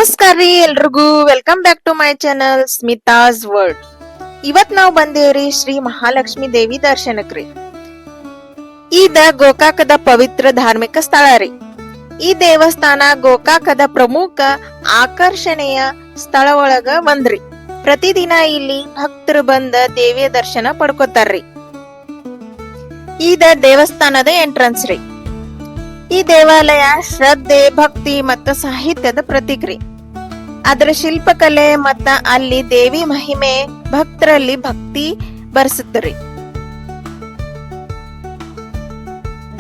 ನಮಸ್ಕಾರ ರೀ ಎಲ್ರಿಗೂ welcome back to my channel Smita's world. ಇವತ್ ನಾವ್ ಬಂದೇವ್ರಿ ಶ್ರೀ ಮಹಾಲಕ್ಷ್ಮಿ ದೇವಿ ದರ್ಶನಕ್ರಿ. ಇದ ಗೋಕಾಕದ ಪವಿತ್ರ ಧಾರ್ಮಿಕ ಸ್ಥಳ ರೀ. ಈ ದೇವಸ್ಥಾನ ಗೋಕಾಕದ ಪ್ರಮುಖ ಆಕರ್ಷಣೆಯ ಸ್ಥಳ ಒಳಗ ಒಂದ್ರಿ. ಪ್ರತಿದಿನ ಇಲ್ಲಿ ಭಕ್ತರು ಬಂದ ದೇವಿಯ ದರ್ಶನ ಪಡ್ಕೋತಾರ್ರಿ. ಇದ ದೇವಸ್ಥಾನದ ಎಂಟ್ರನ್ಸ್ ರೀ. ಈ ದೇವಾಲಯ ಶ್ರದ್ಧೆ, ಭಕ್ತಿ ಮತ್ತು ಸಾಹಿತ್ಯದ ಪ್ರತೀಕ ರೀ. ಅದರ ಶಿಲ್ಪಕಲೆ ಮತ್ತ ಅಲ್ಲಿ ದೇವಿ ಮಹಿಮೆ ಭಕ್ತರಲ್ಲಿ ಭಕ್ತಿ ಬರ್ಸುತ್ತರಿ.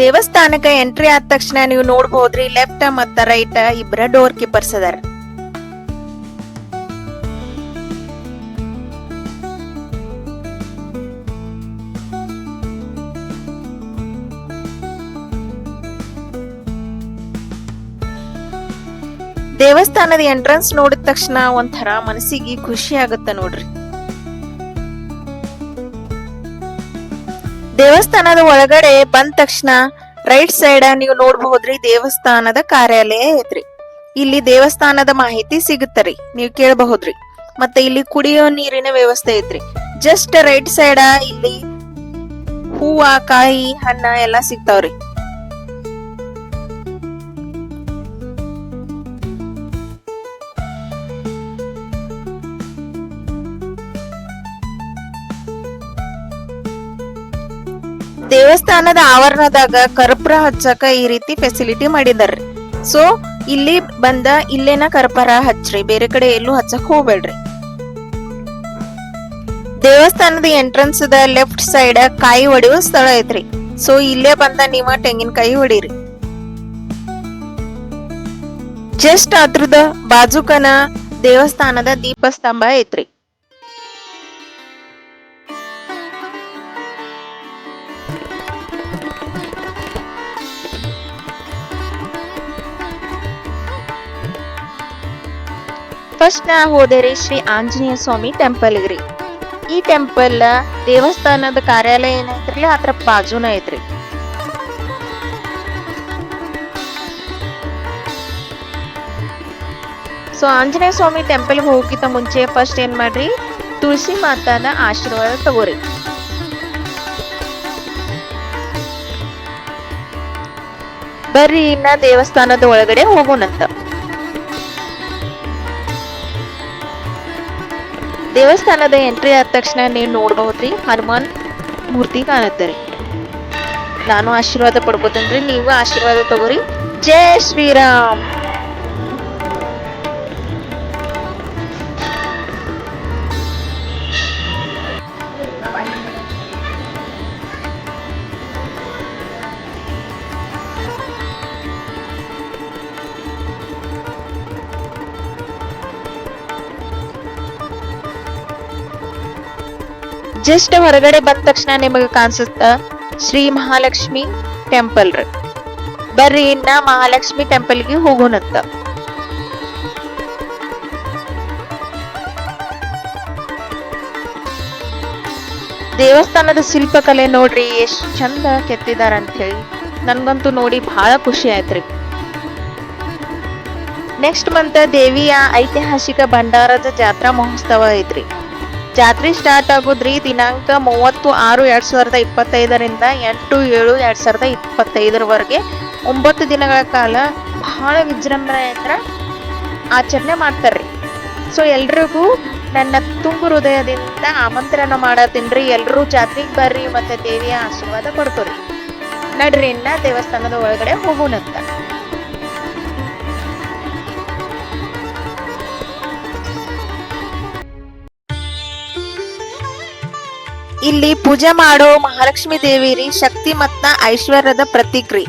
ದೇವಸ್ಥಾನಕ್ಕೆ ಎಂಟ್ರಿ ಆದ ತಕ್ಷಣ ನೀವು ನೋಡ್ಬೋದ್ರಿ, ಲೆಫ್ಟ್ ಮತ್ತ ರೈಟ್ ಇಬ್ಬರ ಡೋರ್ ಕೀಪರ್ಸ್ ಅದಾರ. ದೇವಸ್ಥಾನದ ಎಂಟ್ರನ್ಸ್ ನೋಡಿದ ತಕ್ಷಣ ಒಂಥರ ಮನಸ್ಸಿಗೆ ಖುಷಿ ಆಗುತ್ತ ನೋಡ್ರಿ. ದೇವಸ್ಥಾನದ ಒಳಗಡೆ ಬಂದ ತಕ್ಷಣ ರೈಟ್ ಸೈಡ್ ನೀವು ನೋಡ್ಬಹುದ್ರಿ, ದೇವಸ್ಥಾನದ ಕಾರ್ಯಾಲಯ ಐತ್ರಿ. ಇಲ್ಲಿ ದೇವಸ್ಥಾನದ ಮಾಹಿತಿ ಸಿಗುತ್ತರಿ, ನೀವು ಕೇಳಬಹುದ್ರಿ. ಮತ್ತೆ ಇಲ್ಲಿ ಕುಡಿಯೋ ನೀರಿನ ವ್ಯವಸ್ಥೆ ಐತ್ರಿ. ಜಸ್ಟ್ ರೈಟ್ ಸೈಡ್ ಇಲ್ಲಿ ಹೂವ, ಕಾಯಿ, ಹಣ್ಣ ಎಲ್ಲಾ ಸಿಗ್ತಾವ್ರಿ. ದೇವಸ್ಥಾನದ ಆವರಣದಾಗ ಕರ್ಪೂರ ಹಚ್ಚಕ ಈ ರೀತಿ ಫೆಸಿಲಿಟಿ ಮಾಡಿದಾರ್ರಿ. ಸೊ ಇಲ್ಲಿ ಬಂದ ಇಲ್ಲೇನ ಕರ್ಪೂರ ಹಚ್ಚ್ರಿ, ಬೇರೆ ಕಡೆ ಎಲ್ಲೂ ಹಚ್ಚಕ್ ಹೋಗ್ಬೇಡ್ರಿ. ದೇವಸ್ಥಾನದ ಎಂಟ್ರನ್ಸ್ ದ ಲೆಫ್ಟ್ ಸೈಡ್ ಕಾಯಿ ಹೊಡೆಯುವ ಸ್ಥಳ ಐತ್ರಿ. ಸೊ ಇಲ್ಲೇ ಬಂದ ನೀವ ತೆಂಗಿನಕಾಯಿ ಹೊಡೀರಿ. ಜಸ್ಟ್ ಅದ್ರದ ಬಾಜುಕನ ದೇವಸ್ಥಾನದ ದೀಪಸ್ತಂಭ ಐತ್ರಿ. ಫಸ್ಟ್ ನಾ ಹೋದೇರಿ ಶ್ರೀ ಆಂಜನೇಯ ಸ್ವಾಮಿ ಟೆಂಪಲ್ ಗ್ರಿ. ಈ ಟೆಂಪಲ್ ದೇವಸ್ಥಾನದ ಕಾರ್ಯಾಲಯ ಏನೈತ್ರಿ ಅದ್ರ ಬಾಜುನ ಐತ್ರಿ. ಸೊ ಆಂಜನೇಯ ಸ್ವಾಮಿ ಟೆಂಪಲ್ ಹೋಗಿತ್ತ ಮುಂಚೆ ಫಸ್ಟ್ ಏನ್ ಮಾಡ್ರಿ, ತುಳಸಿ ಮಾತಾನ ಆಶೀರ್ವಾದ ತಗೋರಿ. ಬರ್ರಿ ಇನ್ನ ದೇವಸ್ಥಾನದ ಒಳಗಡೆ ಹೋಗೋಣಂತ. ದೇವಸ್ಥಾನದ ಎಂಟ್ರಿ ಆದ ತಕ್ಷಣ ನೀವು ನೋಡ್ಬಹುದ್ರಿ, ಹನುಮಾನ್ ಮೂರ್ತಿ ಕಾಣುತ್ತರಿ. ನಾನು ಆಶೀರ್ವಾದ ಪಡ್ಬೋದನ್ರಿ, ನೀವು ಆಶೀರ್ವಾದ ತಗೋರಿ. ಜೈ ಶ್ರೀರಾಮ್. ಜಸ್ಟ್ ಹೊರಗಡೆ ಬಂದ ತಕ್ಷಣ ನಿಮಗೆ ಕಾಣಿಸುತ್ತ ಶ್ರೀ ಮಹಾಲಕ್ಷ್ಮಿ ಟೆಂಪಲ್ ರೀ. ಬರ್ರಿ ಇನ್ನ ಮಹಾಲಕ್ಷ್ಮಿ ಟೆಂಪಲ್ಗೆ ಹೋಗೋಣಂತ. ದೇವಸ್ಥಾನದ ಶಿಲ್ಪಕಲೆ ನೋಡ್ರಿ ಎಷ್ಟ್ ಚಂದ ಕೆತ್ತಿದಾರ ಅಂತ ಹೇಳಿ ನನ್ಗಂತೂ ನೋಡಿ ಬಹಳ ಖುಷಿ ಆಯ್ತ್ರಿ. ನೆಕ್ಸ್ಟ್ ಮಂತ್ ದೇವಿಯ ಐತಿಹಾಸಿಕ ಭಂಡಾರದ ಜಾತ್ರಾ ಮಹೋತ್ಸವ ಐತ್ರಿ. ಜಾತ್ರೆ ಸ್ಟಾರ್ಟ್ ಆಗೋದ್ರಿ ದಿನಾಂಕ 30/6/2025 8/7/2025 9 ದಿನಗಳ ಕಾಲ ಬಹಳ ವಿಜೃಂಭಣೆಯಿಂದ ಆಚರಣೆ ಮಾಡ್ತಾರ್ರಿ. ಸೊ ಎಲ್ರಿಗೂ ನನ್ನ ತುಂಬು ಹೃದಯದಿಂದ ಆಮಂತ್ರಣ ಮಾಡತ್ತೀನ್ರಿ. ಎಲ್ರೂ ಜಾತ್ರೆಗೆ ಬರ್ರಿ ಮತ್ತೆ ದೇವಿಯ ಆಶೀರ್ವಾದ ಪಡ್ಕೋರಿ. ನಡ್ರಿ ಇನ್ನ ದೇವಸ್ಥಾನದ ಒಳಗಡೆ ಹೋಗೋಣಂತ. ಇಲ್ಲಿ ಪೂಜೆ ಮಾಡೋ ಮಹಾಲಕ್ಷ್ಮಿ ದೇವಿ ರೀ ಶಕ್ತಿ ಮತ್ತ ಐಶ್ವರ್ಯದ ಪ್ರತೀಕ ರೀ.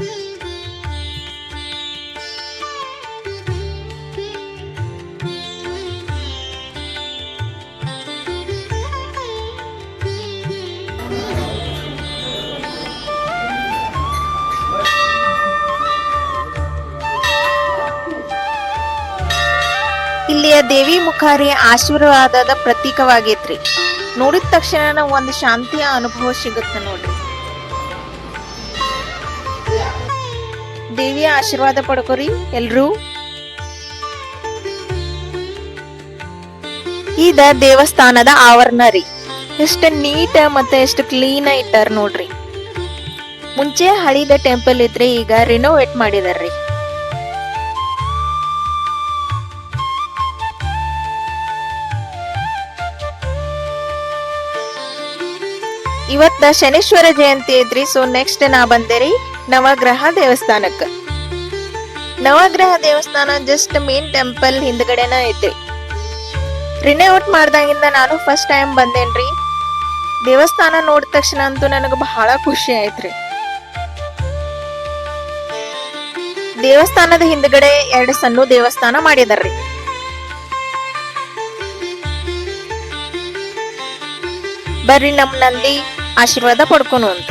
ಇಲ್ಲಿಯ ದೇವಿ ಮುಖಾರಿ ಆಶೀರ್ವಾದದ ಪ್ರತೀಕವಾಗೈತ್ರಿ. ನೋಡಿದ ತಕ್ಷಣ ಒಂದು ಶಾಂತಿಯ ಅನುಭವ ಸಿಗುತ್ತೆ ನೋಡ್ರಿ. ದೇವಿಯ ಆಶೀರ್ವಾದ ಪಡ್ಕೋರಿ ಎಲ್ರೂ. ಇದ ದೇವಸ್ಥಾನದ ಆವರಣ ರೀ. ಎಷ್ಟು ನೀಟ್ ಮತ್ತೆ ಎಷ್ಟು ಕ್ಲೀನ್ ಇಟ್ಟಾರ ನೋಡ್ರಿ. ಮುಂಚೆ ಹಳಿದ ಟೆಂಪಲ್ ಇದ್ರೆ ಈಗ ರಿನೋವೇಟ್ ಮಾಡಿದಾರ್ರಿ. ಇವತ್ತ ಶನೇಶ್ವರ ಜಯಂತಿ ಐತ್ರಿ. ಸೊ ನೆಕ್ಸ್ಟ್ ನಾ ಬಂದೇರಿ ನವಗ್ರಹ ದೇವಸ್ಥಾನಕ್ಕ. ನವಗ್ರಹ ದೇವಸ್ಥಾನ ಜಸ್ಟ್ ಮೇನ್ ಟೆಂಪಲ್ ಹಿಂದ್ಗಡೆನ ಐತ್ರಿ. ರಿನೋವೇಟ್ ಮಾಡ್ದಾಗಿಂದ ನಾನು ಫಸ್ಟ್ ಟೈಮ್ ಬಂದೇನ್ರಿ. ದೇವಸ್ಥಾನ ನೋಡಿದ ತಕ್ಷಣ ಅಂತೂ ನನಗೆ ಬಹಳ ಖುಷಿ ಆಯ್ತ್ರಿ. ದೇವಸ್ಥಾನದ ಹಿಂದ್ಗಡೆ 2 ಸಣ್ಣ ದೇವಸ್ಥಾನ ಮಾಡಿದಾರ್ರಿ. ಬರ್ರಿ ನಮ್ ನಂದಿ ಆಶೀರ್ವಾದ ಪಡ್ಕೊನು ಅಂತ.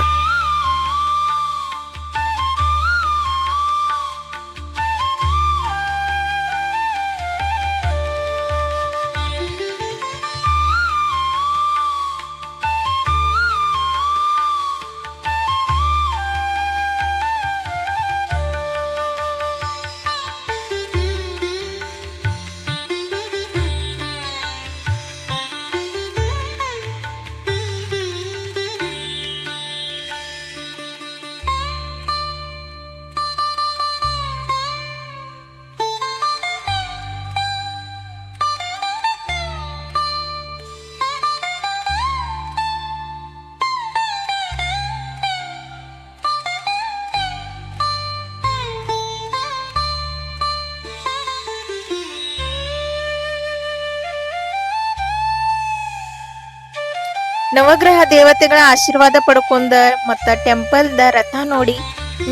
ನವಗ್ರಹ ದೇವತೆಗಳ ಆಶೀರ್ವಾದ ಪಡ್ಕೊಂಡ ಮತ್ತ ಟೆಂಪಲ್ ದ ರಥ ನೋಡಿ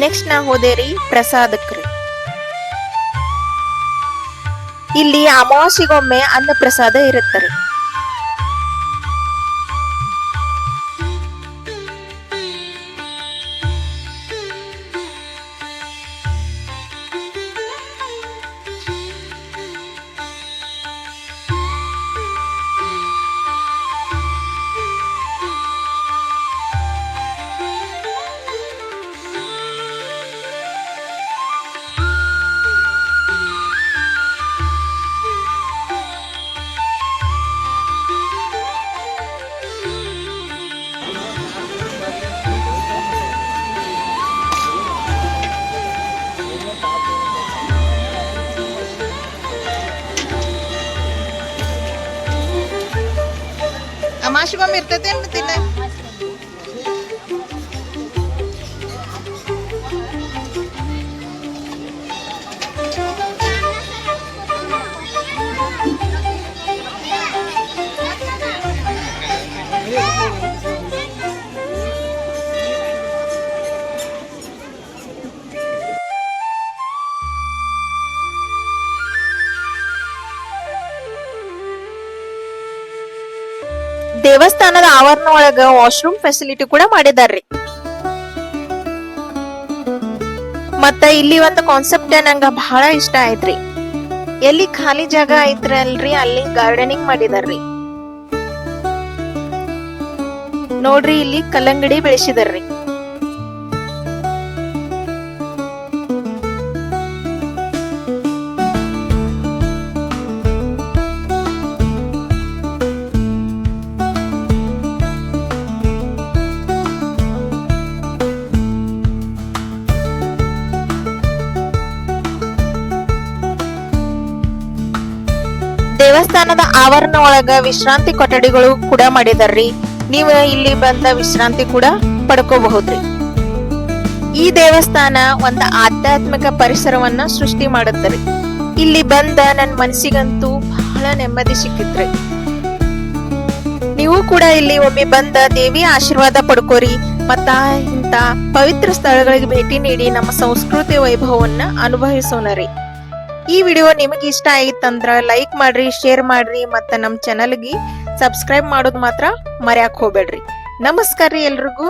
ನೆಕ್ಸ್ಟ್ ನಾ ಹೋದೇರಿ ಪ್ರಸಾದಕ್ರಿ. ಇಲ್ಲಿ ಅಮಾವಾಸ್ಯೆಗೊಮ್ಮೆ ಅನ್ನ ಪ್ರಸಾದ ಇರುತ್ತರಿ. ಅಮಾಶಿಗೊಮ್ಮೆ ಇರ್ತೈತೆ ತಿನ್ನ. ದೇವಸ್ಥಾನದ ಆವರಣ ಒಳಗ ವಾಶ್ರೂಮ್ ಫೆಸಿಲಿಟಿ ಕೂಡ ಮಾಡಿದಾರ್ರಿ. ಮತ್ತ ಇಲ್ಲಿ ಒಂದು ಕಾನ್ಸೆಪ್ಟ್ ನಂಗ ಬಹಳ ಇಷ್ಟ ಆಯ್ತ್ರಿ. ಎಲ್ಲಿ ಖಾಲಿ ಜಾಗ ಐತ್ರಿ ಅಲ್ರಿ ಅಲ್ಲಿ ಗಾರ್ಡನಿಂಗ್ ಮಾಡಿದಾರ್ರಿ. ನೋಡ್ರಿ ಇಲ್ಲಿ ಕಲ್ಲಂಗಡಿ ಬೆಳೆಸಿದಾರ್ರಿ. ದೇವಸ್ಥಾನದ ಆವರಣ ಒಳಗ ವಿಶ್ರಾಂತಿ ಕೊಠಡಿಗಳು ಕೂಡ ಮಾಡಿದಾರ್ರಿ. ನೀವು ಇಲ್ಲಿ ಬಂದ ವಿಶ್ರಾಂತಿ ಕೂಡ ಪಡ್ಕೋಬಹುದ್ರಿ. ಈ ದೇವಸ್ಥಾನ ಒಂದು ಆಧ್ಯಾತ್ಮಿಕ ಪರಿಸರವನ್ನ ಸೃಷ್ಟಿ ಮಾಡುತ್ತರಿ. ಇಲ್ಲಿ ಬಂದ ನನ್ ಮನಸ್ಸಿಗಂತೂ ಬಹಳ ನೆಮ್ಮದಿ ಸಿಕ್ಕಿತ್ರಿ. ನೀವು ಕೂಡ ಇಲ್ಲಿ ಒಮ್ಮೆ ಬಂದ ದೇವಿಯ ಆಶೀರ್ವಾದ ಪಡ್ಕೋರಿ. ಮತ್ತ ಇಂತ ಪವಿತ್ರ ಸ್ಥಳಗಳಿಗೆ ಭೇಟಿ ನೀಡಿ ನಮ್ಮ ಸಂಸ್ಕೃತಿ ವೈಭವವನ್ನ ಅನುಭವಿಸೋಣರಿ. ಈ ವಿಡಿಯೋ ನಿಮಗೆ ಇಷ್ಟ ಆಗಿತ್ತಂದ್ರ ಲೈಕ್ ಮಾಡ್ರಿ, ಶೇರ್ ಮಾಡ್ರಿ, ಮತ್ತ ನಮ್ ಚಾನಲ್ಗೆ ಸಬ್ಸ್ಕ್ರೈಬ್ ಮಾಡೋದ್ ಮಾತ್ರ ಮರ್ಯಾಕ್ ಹೋಗ್ಬೇಡ್ರಿ. ನಮಸ್ಕಾರ ರೀ ಎಲ್ರಿಗೂ.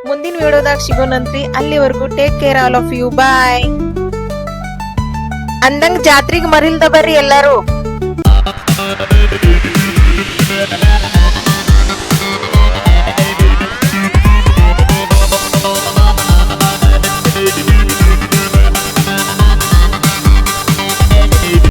ಮುಂದಿನ ವಿಡಿಯೋದಾಗ ಸಿಗೋಣಂತ್ರಿ. ಅಲ್ಲಿವರೆಗೂ take care all of you. Bye. ಅಂದಂಗ ಜಾತ್ರೆಗೆ ಮರಿಲ್ದ ಬರ್ರಿ ಎಲ್ಲಾರು.